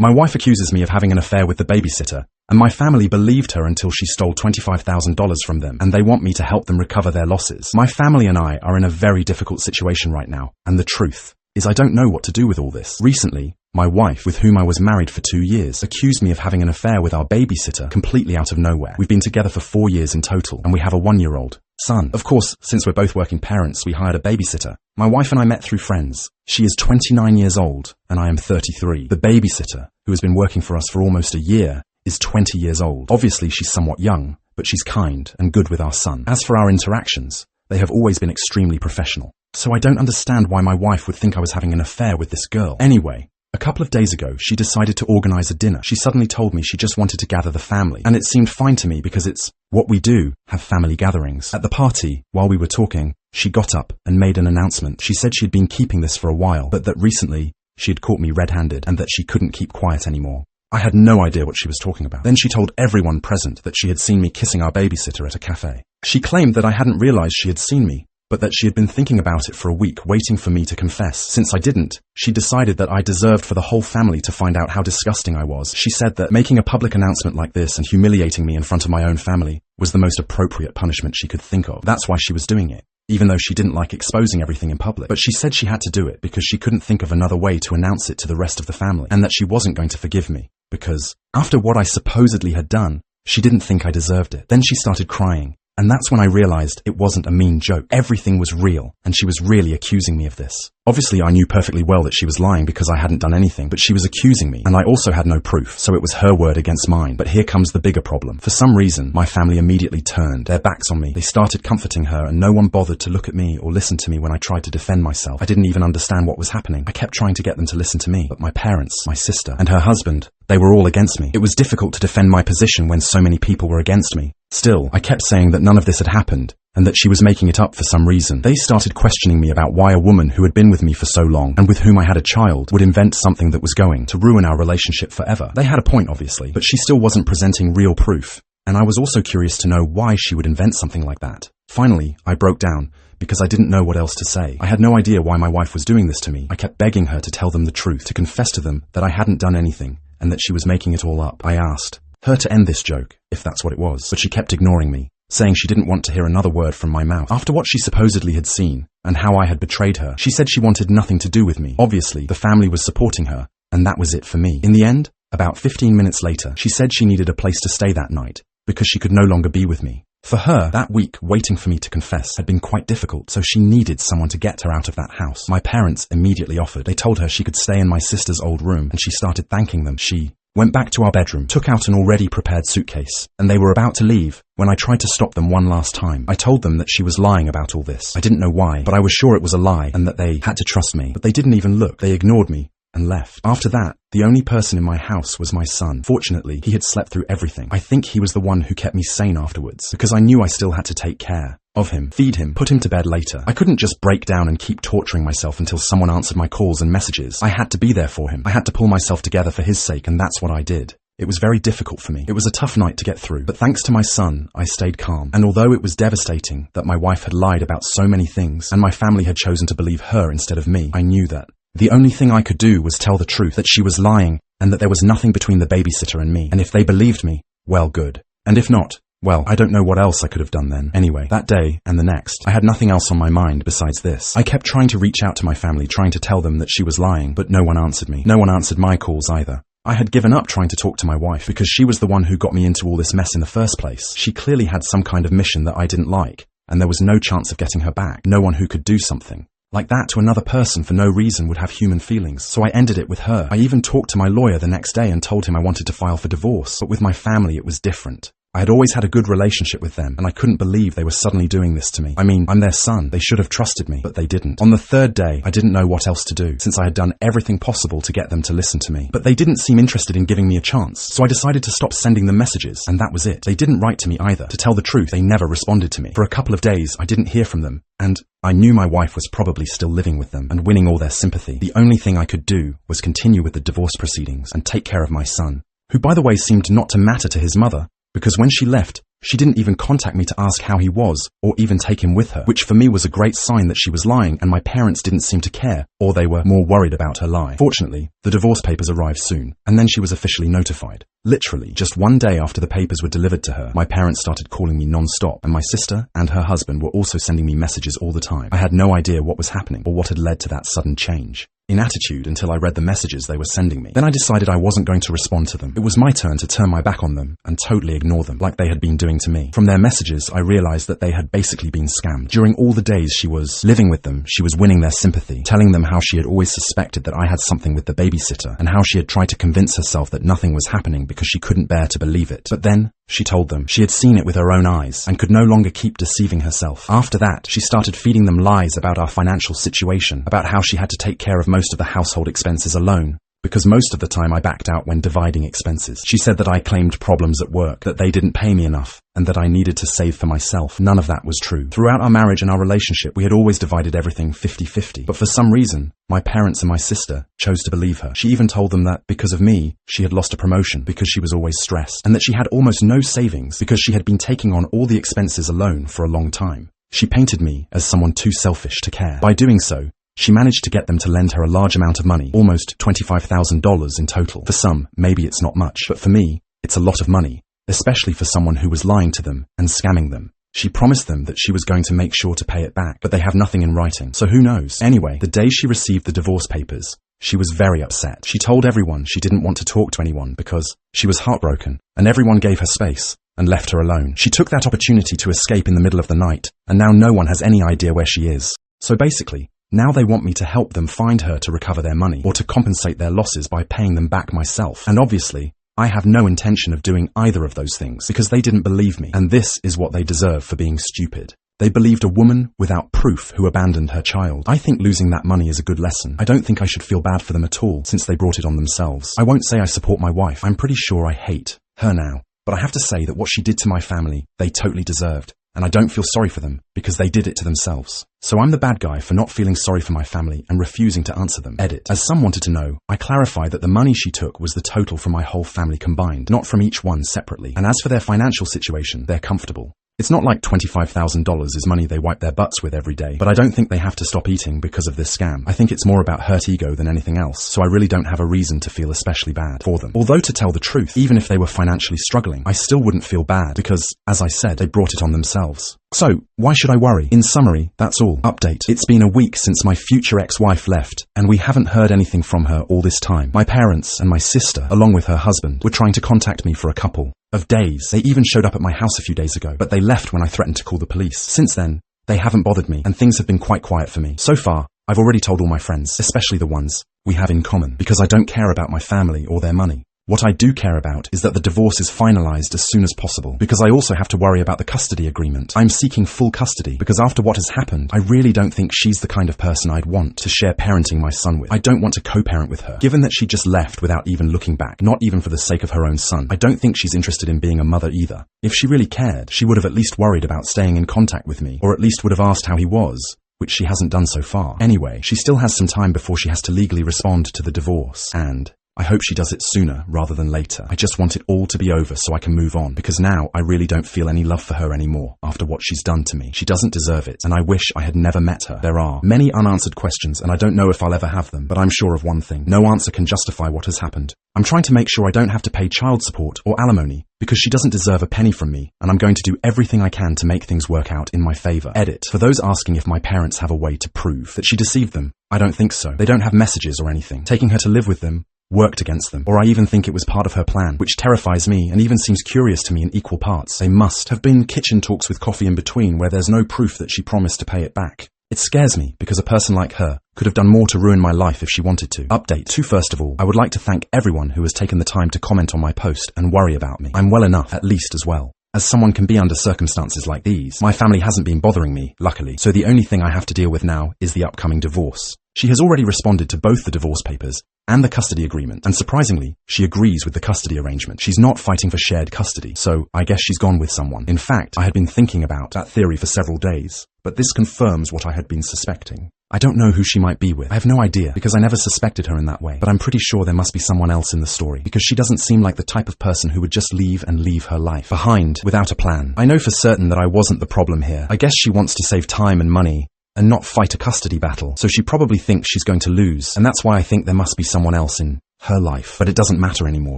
My wife accuses me of having an affair with the babysitter, and my family believed her until she stole $25,000 from them, and they want me to help them recover their losses. My family and I are in a very difficult situation right now, and the truth is I don't know what to do with all this. Recently, my wife, with whom I was married for 2 years, accused me of having an affair with our babysitter completely out of nowhere. We've been together for 4 years in total, and we have a 1-year-old son. Of course, since we're both working parents, we hired a babysitter. My wife and I met through friends. She is 29 years old, and I am 33. The babysitter, who has been working for us for almost a year, is 20 years old. Obviously, she's somewhat young, but she's kind and good with our son. As for our interactions, they have always been extremely professional. So I don't understand why my wife would think I was having an affair with this girl. Anyway, a couple of days ago, she decided to organize a dinner. She suddenly told me she just wanted to gather the family, and it seemed fine to me because it's what we do, have family gatherings. At the party, while we were talking, she got up and made an announcement. She said she had been keeping this for a while, but that recently she had caught me red-handed and that she couldn't keep quiet anymore. I had no idea what she was talking about. Then she told everyone present that she had seen me kissing our babysitter at a cafe. She claimed that I hadn't realized she had seen me, but that she had been thinking about it for a week, waiting for me to confess. Since I didn't, she decided that I deserved for the whole family to find out how disgusting I was. She said that making a public announcement like this and humiliating me in front of my own family was the most appropriate punishment she could think of. That's why she was doing it, even though she didn't like exposing everything in public. But she said she had to do it because she couldn't think of another way to announce it to the rest of the family, and that she wasn't going to forgive me, because after what I supposedly had done, she didn't think I deserved it. Then she started crying. And that's when I realized it wasn't a mean joke. Everything was real, and she was really accusing me of this. Obviously, I knew perfectly well that she was lying because I hadn't done anything, but she was accusing me, and I also had no proof, so it was her word against mine. But here comes the bigger problem. For some reason, my family immediately turned their backs on me. They started comforting her, and no one bothered to look at me or listen to me when I tried to defend myself. I didn't even understand what was happening. I kept trying to get them to listen to me, but my parents, my sister, and her husband, they were all against me. It was difficult to defend my position when so many people were against me. Still, I kept saying that none of this had happened, and that she was making it up for some reason. They started questioning me about why a woman who had been with me for so long, and with whom I had a child, would invent something that was going to ruin our relationship forever. They had a point, obviously, but she still wasn't presenting real proof, and I was also curious to know why she would invent something like that. Finally, I broke down, because I didn't know what else to say. I had no idea why my wife was doing this to me. I kept begging her to tell them the truth, to confess to them that I hadn't done anything, and that she was making it all up. I asked her to end this joke, if that's what it was, but she kept ignoring me, saying she didn't want to hear another word from my mouth. After what she supposedly had seen, and how I had betrayed her, she said she wanted nothing to do with me. Obviously, the family was supporting her, and that was it for me. In the end, about 15 minutes later, she said she needed a place to stay that night, because she could no longer be with me. For her, that week waiting for me to confess had been quite difficult, so she needed someone to get her out of that house. My parents immediately offered. They told her she could stay in my sister's old room, and she started thanking them. She went back to our bedroom, took out an already prepared suitcase, and they were about to leave when I tried to stop them one last time. I told them that she was lying about all this. I didn't know why, but I was sure it was a lie and that they had to trust me. But they didn't even look. They ignored me and left. After that, the only person in my house was my son. Fortunately, he had slept through everything. I think he was the one who kept me sane afterwards, because I knew I still had to take care of him, feed him, put him to bed later. I couldn't just break down and keep torturing myself until someone answered my calls and messages. I had to be there for him. I had to pull myself together for his sake, and that's what I did. It was very difficult for me. It was a tough night to get through, but thanks to my son, I stayed calm. And although it was devastating that my wife had lied about so many things, and my family had chosen to believe her instead of me, I knew that the only thing I could do was tell the truth, that she was lying, and that there was nothing between the babysitter and me. And if they believed me, well, good. And if not, well, I don't know what else I could have done then. Anyway, that day and the next, I had nothing else on my mind besides this. I kept trying to reach out to my family, trying to tell them that she was lying, but no one answered me. No one answered my calls either. I had given up trying to talk to my wife because she was the one who got me into all this mess in the first place. She clearly had some kind of mission that I didn't like, and there was no chance of getting her back. No one who could do something like that to another person for no reason would have human feelings, so I ended it with her. I even talked to my lawyer the next day and told him I wanted to file for divorce, but with my family it was different. I had always had a good relationship with them, and I couldn't believe they were suddenly doing this to me. I mean, I'm their son. They should have trusted me, but they didn't. On the third day, I didn't know what else to do, since I had done everything possible to get them to listen to me. But they didn't seem interested in giving me a chance, so I decided to stop sending them messages, and that was it. They didn't write to me either. To tell the truth, they never responded to me. For a couple of days, I didn't hear from them, and I knew my wife was probably still living with them and winning all their sympathy. The only thing I could do was continue with the divorce proceedings and take care of my son, who by the way seemed not to matter to his mother, because when she left, She didn't even contact me to ask how he was, or even take him with her, which for me was a great sign that she was lying and my parents didn't seem to care, or they were more worried about her lie. Fortunately, the divorce papers arrived soon, and then she was officially notified. Literally, just one day after the papers were delivered to her, my parents started calling me non-stop, and my sister and her husband were also sending me messages all the time. I had no idea what was happening or what had led to that sudden change in attitude until I read the messages they were sending me. Then I decided I wasn't going to respond to them. It was my turn to turn my back on them and totally ignore them, like they had been doing to me. From their messages, I realized that they had basically been scammed. During all the days she was living with them, she was winning their sympathy, telling them how she had always suspected that I had something with the babysitter, and how she had tried to convince herself that nothing was happening because she couldn't bear to believe it. But then, she told them she had seen it with her own eyes and could no longer keep deceiving herself. After that, she started feeding them lies about our financial situation, about how she had to take care of most of the household expenses alone, because most of the time I backed out when dividing expenses. She said that I claimed problems at work, that they didn't pay me enough, and that I needed to save for myself. None of that was true. Throughout our marriage and our relationship, we had always divided everything 50-50. But for some reason, my parents and my sister chose to believe her. She even told them that, because of me, she had lost a promotion because she was always stressed, and that she had almost no savings because she had been taking on all the expenses alone for a long time. She painted me as someone too selfish to care. By doing so, she managed to get them to lend her a large amount of money, almost $25,000 in total. For some, maybe it's not much, but for me, it's a lot of money, especially for someone who was lying to them and scamming them. She promised them that she was going to make sure to pay it back, but they have nothing in writing, so who knows? Anyway, the day she received the divorce papers, she was very upset. She told everyone she didn't want to talk to anyone because she was heartbroken, and everyone gave her space and left her alone. She took that opportunity to escape in the middle of the night, and now no one has any idea where she is. So basically, now they want me to help them find her to recover their money, or to compensate their losses by paying them back myself. And obviously, I have no intention of doing either of those things, because they didn't believe me, and this is what they deserve for being stupid. They believed a woman without proof who abandoned her child. I think losing that money is a good lesson. I don't think I should feel bad for them at all, since they brought it on themselves. I won't say I support my wife. I'm pretty sure I hate her now. But I have to say that what she did to my family, they totally deserved. And I don't feel sorry for them, because they did it to themselves. So I'm the bad guy for not feeling sorry for my family and refusing to answer them. Edit. As some wanted to know, I clarify that the money she took was the total from my whole family combined, not from each one separately. And as for their financial situation, they're comfortable. It's not like $25,000 is money they wipe their butts with every day, but I don't think they have to stop eating because of this scam. I think it's more about hurt ego than anything else, so I really don't have a reason to feel especially bad for them. Although to tell the truth, even if they were financially struggling, I still wouldn't feel bad because, as I said, they brought it on themselves. So, why should I worry? In summary, that's all. Update. It's been a week since my future ex-wife left, and we haven't heard anything from her all this time. My parents and my sister, along with her husband, were trying to contact me for a couple of days. They even showed up at my house a few days ago, but they left when I threatened to call the police. Since then, they haven't bothered me, and things have been quite quiet for me. So far, I've already told all my friends, especially the ones we have in common, because I don't care about my family or their money. What I do care about is that the divorce is finalized as soon as possible, because I also have to worry about the custody agreement. I'm seeking full custody, because after what has happened, I really don't think she's the kind of person I'd want to share parenting my son with. I don't want to co-parent with her. Given that she just left without even looking back, not even for the sake of her own son, I don't think she's interested in being a mother either. If she really cared, she would have at least worried about staying in contact with me, or at least would have asked how he was, which she hasn't done so far. Anyway, she still has some time before she has to legally respond to the divorce, and I hope she does it sooner rather than later. I just want it all to be over so I can move on, because now I really don't feel any love for her anymore after what she's done to me. She doesn't deserve it, and I wish I had never met her. There are many unanswered questions, and I don't know if I'll ever have them, but I'm sure of one thing. No answer can justify what has happened. I'm trying to make sure I don't have to pay child support or alimony, because she doesn't deserve a penny from me, and I'm going to do everything I can to make things work out in my favor. Edit. For those asking if my parents have a way to prove that she deceived them, I don't think so. They don't have messages or anything. Taking her to live with them worked against them, or I even think it was part of her plan, which terrifies me and even seems curious to me in equal parts. They must have been kitchen talks with coffee in between where there's no proof that she promised to pay it back. It scares me because a person like her could have done more to ruin my life if she wanted to. Update 2. First of all, I would like to thank everyone who has taken the time to comment on my post and worry about me. I'm well enough, at least, as well as someone can be under circumstances like these. My family hasn't been bothering me, luckily, so the only thing I have to deal with now is the upcoming divorce. She has already responded to both the divorce papers and the custody agreement, and surprisingly, she agrees with the custody arrangement. She's not fighting for shared custody, so I guess she's gone with someone. In fact, I had been thinking about that theory for several days, but this confirms what I had been suspecting. I don't know who she might be with. I have no idea, because I never suspected her in that way. But I'm pretty sure there must be someone else in the story, because she doesn't seem like the type of person who would just leave her life behind without a plan. I know for certain that I wasn't the problem here. I guess she wants to save time and money and not fight a custody battle, so she probably thinks she's going to lose, and that's why I think there must be someone else in her life. But it doesn't matter anymore,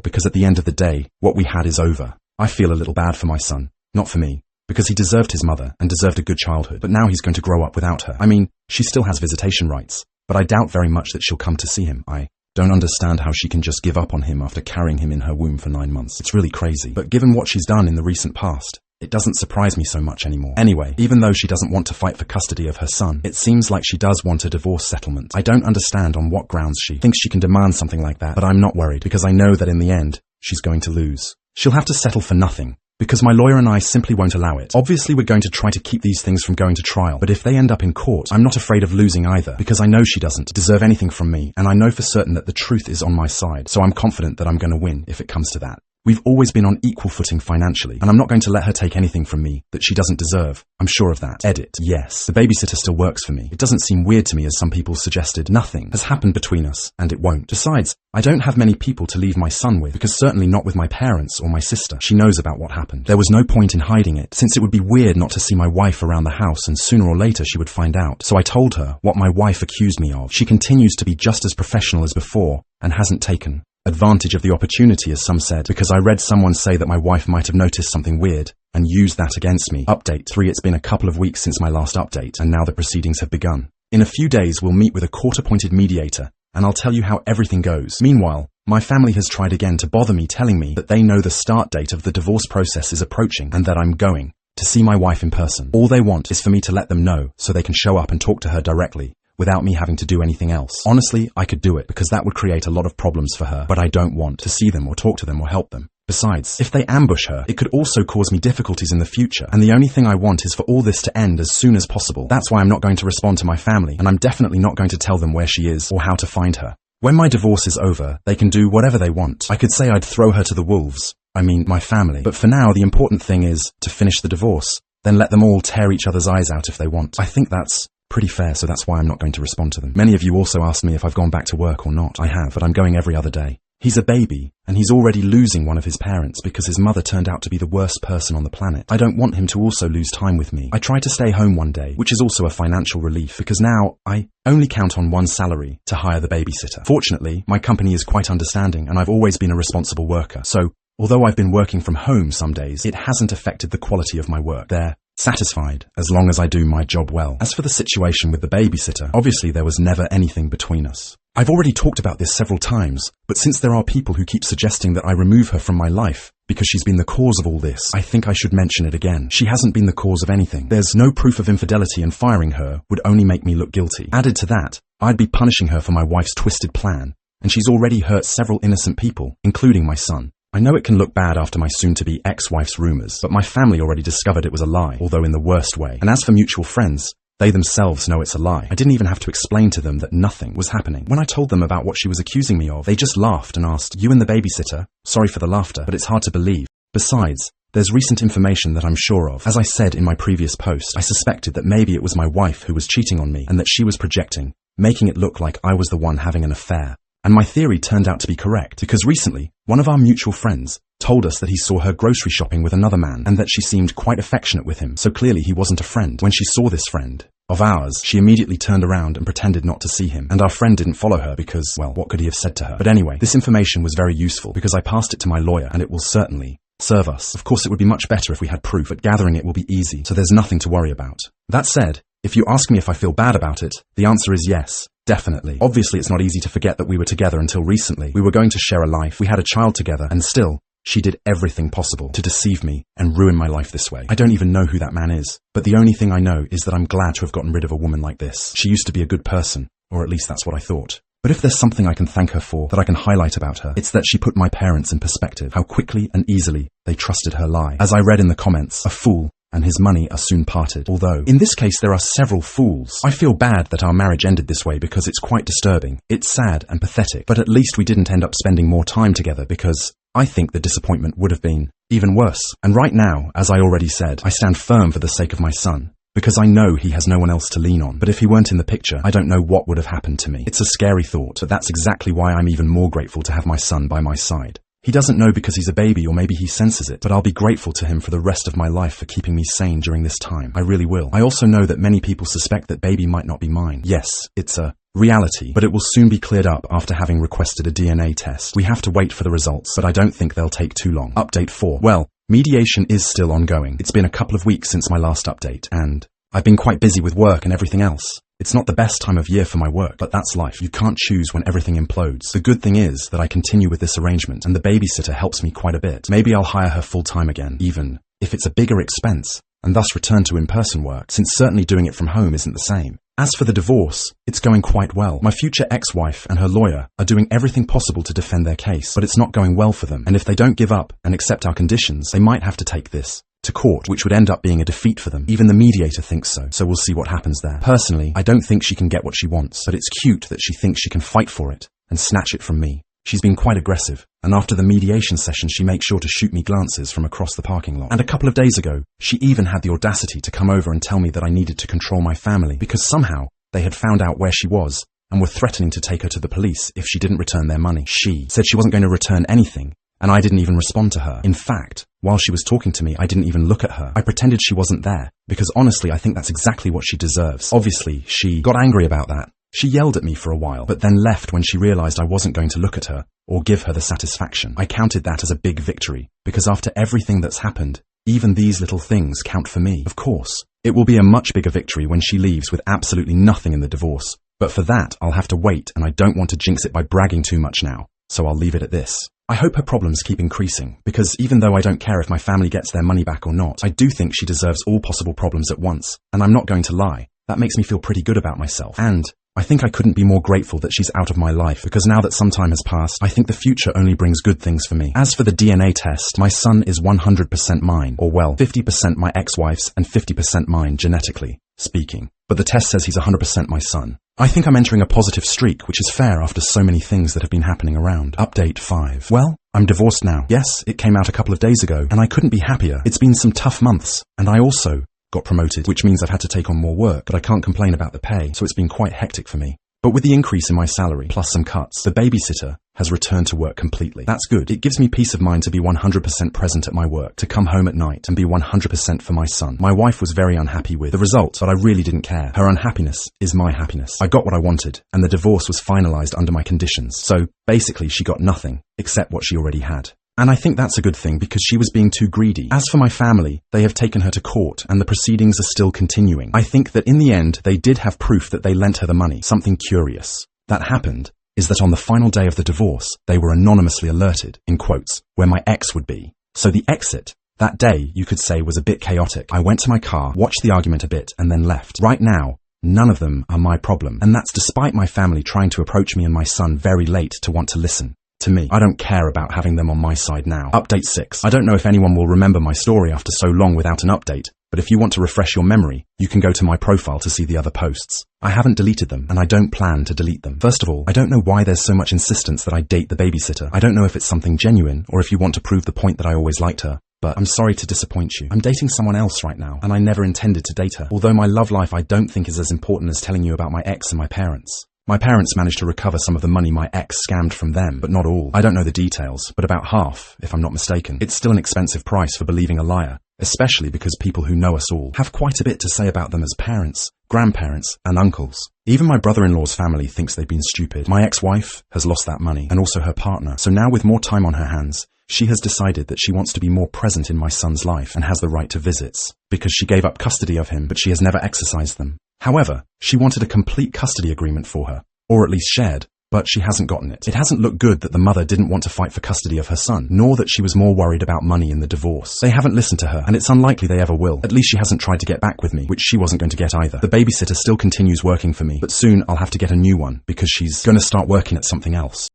because at the end of the day, what we had is over. I feel a little bad for my son, not for me, because he deserved his mother and deserved a good childhood, but now he's going to grow up without her. I mean, she still has visitation rights, but I doubt very much that she'll come to see him. I don't understand how she can just give up on him after carrying him in her womb for 9 months. It's really crazy, but given what she's done in the recent past, it doesn't surprise me so much anymore. Anyway, even though she doesn't want to fight for custody of her son, it seems like she does want a divorce settlement. I don't understand on what grounds she thinks she can demand something like that, but I'm not worried, because I know that in the end, she's going to lose. She'll have to settle for nothing, because my lawyer and I simply won't allow it. Obviously, we're going to try to keep these things from going to trial, but if they end up in court, I'm not afraid of losing either, because I know she doesn't deserve anything from me, and I know for certain that the truth is on my side, so I'm confident that I'm going to win if it comes to that. We've always been on equal footing financially, and I'm not going to let her take anything from me that she doesn't deserve. I'm sure of that. Edit. Yes, the babysitter still works for me. It doesn't seem weird to me, as some people suggested. Nothing has happened between us, and it won't. Besides, I don't have many people to leave my son with, because certainly not with my parents or my sister. She knows about what happened. There was no point in hiding it, since it would be weird not to see my wife around the house, and sooner or later she would find out. So I told her what my wife accused me of. She continues to be just as professional as before, and hasn't taken advantage of the opportunity, as some said, because I read someone say that my wife might have noticed something weird and used that against me. Update 3. It's been a couple of weeks since my last update, and now the proceedings have begun. In a few days, we'll meet with a court-appointed mediator, and I'll tell you how everything goes. Meanwhile, my family has tried again to bother me, telling me that they know the start date of the divorce process is approaching and that I'm going to see my wife in person. All they want is for me to let them know so they can show up and talk to her directly, without me having to do anything else. Honestly, I could do it, because that would create a lot of problems for her, but I don't want to see them or talk to them or help them. Besides, if they ambush her, it could also cause me difficulties in the future, and the only thing I want is for all this to end as soon as possible. That's why I'm not going to respond to my family, and I'm definitely not going to tell them where she is or how to find her. When my divorce is over, they can do whatever they want. I could say I'd throw her to the wolves. I mean, my family. But for now, the important thing is to finish the divorce, then let them all tear each other's eyes out if they want. I think that's pretty fair, so that's why I'm not going to respond to them. Many of you also asked me if I've gone back to work or not. I have, but I'm going every other day. He's a baby, and he's already losing one of his parents because his mother turned out to be the worst person on the planet. I don't want him to also lose time with me. I try to stay home one day, which is also a financial relief, because now I only count on one salary to hire the babysitter. Fortunately, my company is quite understanding, and I've always been a responsible worker, so although I've been working from home some days, it hasn't affected the quality of my work. They're satisfied as long as I do my job well. As for the situation with the babysitter, obviously there was never anything between us. I've already talked about this several times, but since there are people who keep suggesting that I remove her from my life because she's been the cause of all this, I think I should mention it again. She hasn't been the cause of anything. There's no proof of infidelity, and firing her would only make me look guilty. Added to that, I'd be punishing her for my wife's twisted plan, and she's already hurt several innocent people, including my son. I know it can look bad after my soon-to-be ex-wife's rumors, but my family already discovered it was a lie, although in the worst way. And as for mutual friends, they themselves know it's a lie. I didn't even have to explain to them that nothing was happening. When I told them about what she was accusing me of, they just laughed and asked, "You and the babysitter?" Sorry for the laughter, but it's hard to believe. Besides, there's recent information that I'm sure of. As I said in my previous post, I suspected that maybe it was my wife who was cheating on me and that she was projecting, making it look like I was the one having an affair. And my theory turned out to be correct, because recently, one of our mutual friends told us that he saw her grocery shopping with another man and that she seemed quite affectionate with him, so clearly he wasn't a friend. When she saw this friend of ours, she immediately turned around and pretended not to see him, and our friend didn't follow her because, well, what could he have said to her? But anyway, this information was very useful because I passed it to my lawyer, and it will certainly serve us. Of course, it would be much better if we had proof, but gathering it will be easy, so there's nothing to worry about. That said, if you ask me if I feel bad about it, the answer is yes. Definitely. Obviously, it's not easy to forget that we were together until recently. We were going to share a life. We had a child together, and still, she did everything possible to deceive me and ruin my life this way. I don't even know who that man is, but the only thing I know is that I'm glad to have gotten rid of a woman like this. She used to be a good person, or at least that's what I thought. But if there's something I can thank her for, that I can highlight about her, it's that she put my parents in perspective, how quickly and easily they trusted her lie. As I read in the comments, a fool and his money are soon parted. Although, in this case there are several fools. I feel bad that our marriage ended this way because it's quite disturbing. It's sad and pathetic, but at least we didn't end up spending more time together, because I think the disappointment would have been even worse. And right now, as I already said, I stand firm for the sake of my son, because I know he has no one else to lean on. But if he weren't in the picture, I don't know what would have happened to me. It's a scary thought, but that's exactly why I'm even more grateful to have my son by my side. He doesn't know because he's a baby, or maybe he senses it, but I'll be grateful to him for the rest of my life for keeping me sane during this time. I really will. I also know that many people suspect that baby might not be mine. Yes, it's a reality, but it will soon be cleared up after having requested a DNA test. We have to wait for the results, but I don't think they'll take too long. Update 4. Well, mediation is still ongoing. It's been a couple of weeks since my last update, and I've been quite busy with work and everything else. It's not the best time of year for my work, but that's life. You can't choose when everything implodes. The good thing is that I continue with this arrangement, and the babysitter helps me quite a bit. Maybe I'll hire her full-time again, even if it's a bigger expense, and thus return to in-person work, since certainly doing it from home isn't the same. As for the divorce, it's going quite well. My future ex-wife and her lawyer are doing everything possible to defend their case, but it's not going well for them, and if they don't give up and accept our conditions, they might have to take this to court, which would end up being a defeat for them. Even the mediator thinks so we'll see what happens there. Personally, I don't think she can get what she wants, but it's cute that she thinks she can fight for it and snatch it from me. She's been quite aggressive, and after the mediation session she makes sure to shoot me glances from across the parking lot. And a couple of days ago, she even had the audacity to come over and tell me that I needed to control my family because somehow they had found out where she was and were threatening to take her to the police if she didn't return their money. She said she wasn't going to return anything, and I didn't even respond to her. In fact, while she was talking to me, I didn't even look at her. I pretended she wasn't there, because honestly, I think that's exactly what she deserves. Obviously, she got angry about that. She yelled at me for a while, but then left when she realized I wasn't going to look at her or give her the satisfaction. I counted that as a big victory, because after everything that's happened, even these little things count for me. Of course, it will be a much bigger victory when she leaves with absolutely nothing in the divorce. But for that, I'll have to wait, and I don't want to jinx it by bragging too much now, so I'll leave it at this. I hope her problems keep increasing, because even though I don't care if my family gets their money back or not, I do think she deserves all possible problems at once, and I'm not going to lie. That makes me feel pretty good about myself. And I think I couldn't be more grateful that she's out of my life, because now that some time has passed, I think the future only brings good things for me. As for the DNA test, my son is 100% mine, or well, 50% my ex-wife's and 50% mine genetically speaking. But the test says he's 100% my son. I think I'm entering a positive streak, which is fair after so many things that have been happening around. Update 5. Well, I'm divorced now. Yes, it came out a couple of days ago, and I couldn't be happier. It's been some tough months, and I also got promoted, which means I've had to take on more work, but I can't complain about the pay, so it's been quite hectic for me. But with the increase in my salary, plus some cuts, the babysitter has returned to work completely. That's good. It gives me peace of mind to be 100% present at my work, to come home at night and be 100% for my son. My wife was very unhappy with the result, but I really didn't care. Her unhappiness is my happiness. I got what I wanted, and the divorce was finalized under my conditions. So basically she got nothing, except what she already had. And I think that's a good thing, because she was being too greedy. As for my family, they have taken her to court, and the proceedings are still continuing. I think that in the end, they did have proof that they lent her the money. Something curious that happened is that on the final day of the divorce, they were anonymously alerted, in quotes, where my ex would be. So the exit that day, you could say, was a bit chaotic. I went to my car, watched the argument a bit, and then left. Right now, none of them are my problem, and that's despite my family trying to approach me and my son very late to want to listen to me. I don't care about having them on my side now. Update 6. I don't know if anyone will remember my story after so long without an update, but if you want to refresh your memory, you can go to my profile to see the other posts. I haven't deleted them, and I don't plan to delete them. First of all, I don't know why there's so much insistence that I date the babysitter. I don't know if it's something genuine, or if you want to prove the point that I always liked her, but I'm sorry to disappoint you. I'm dating someone else right now, and I never intended to date her. Although my love life I don't think is as important as telling you about my ex and my parents. My parents managed to recover some of the money my ex scammed from them, but not all. I don't know the details, but about half, if I'm not mistaken. It's still an expensive price for believing a liar, especially because people who know us all have quite a bit to say about them as parents, grandparents, and uncles. Even my brother-in-law's family thinks they've been stupid. My ex-wife has lost that money, and also her partner. So now with more time on her hands, she has decided that she wants to be more present in my son's life and has the right to visits, because she gave up custody of him, but she has never exercised them. However, she wanted a complete custody agreement for her, or at least shared, but she hasn't gotten it. It hasn't looked good that the mother didn't want to fight for custody of her son, nor that she was more worried about money in the divorce. They haven't listened to her, and it's unlikely they ever will. At least she hasn't tried to get back with me, which she wasn't going to get either. The babysitter still continues working for me, but soon I'll have to get a new one, because she's going to start working at something else.